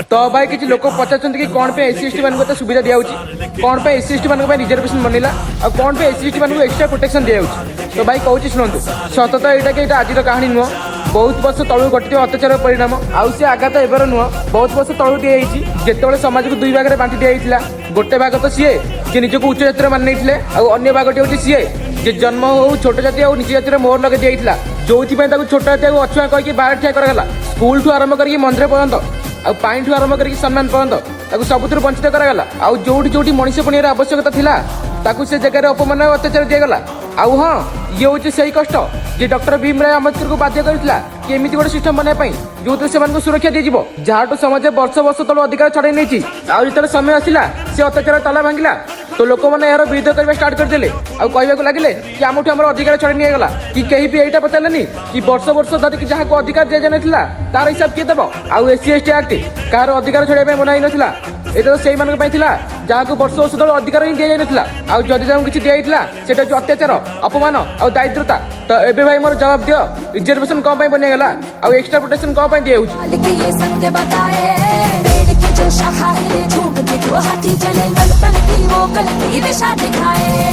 तो भाई किसी लोक पचार कि कौन पे एससी एसटी मान सुविधा दिया कौन पे एससी एसटी मान रिजर्वेशन बनला और कौन पे एससी एसटी मान एक्सट्रा प्रोटेक्शन दिया तो भाई कहूँ शुणु सत तो यहाँ कि आज कहानी नुह बहुत वर्ष तलू घटी अत्याचार परिणाम आउ सी आघात एबर नुह बहुत वर्ष तलू दिखाई जिते समाज को दुई भाग में बांटी दिया गोटे भाग तो सीए जी निजक उच्च जाति मान नहीं भागटी हूँ सीए जे जन्म हो छोट जाति और निज जाति मोहर लगे दिया जो छोट जाति अछुआ कहीकि बाहर ठिया कराला स्कूल ठू आरंभ कर मंदिर पर्यंत आ पानी ठू आरंभ कर सम्मान पर्यंत सबुठ वंचित कराला आउ जो मनीष पुणियर आवश्यकता थिला ताकू से जगह अपमान अत्याचार दिगला आउ हाँ ये हूँ से कष्ट जे डॉक्टर भीम राय अम्बेडकर को बाध्य करथिला कि एमती गोटे सिस्टम बनाई जो से सुरक्षा दी जहाँ समाज वर्ष वर्ष तल अधिकार छड़ाई नहीं जो समय आसला से अत्याचार ताला भांगिला तो लोक मैंने यार विरोध करने स्टार्ट करदे कहवाक लगे कि आम अधिकार छड़ाई निगला कि कहीं भी यहाँ पचारे कि वर्ष वर्ष धरिक जहाँ को अधिकार दि जाना तार हिसाब किए देव आउ एससी एसटी एक्ट कार अधिकार छड़ाई बनाई नाला ये तो से जहाँ को वर्ष वर्ष तल अधिकार ही दि जाना आउ जदि किसी दिया से अत्याचार अपमान और दारिद्रता तो एबे भाई मोर जवाब दियो रिजर्वेशन कौन पाई बनेगला और एक्स्ट्रा प्रोटेक्शन कौन पाई दिया जो शाखा है झूठ के हाथी चले गल पर की वो गलती दिशा दिखाए।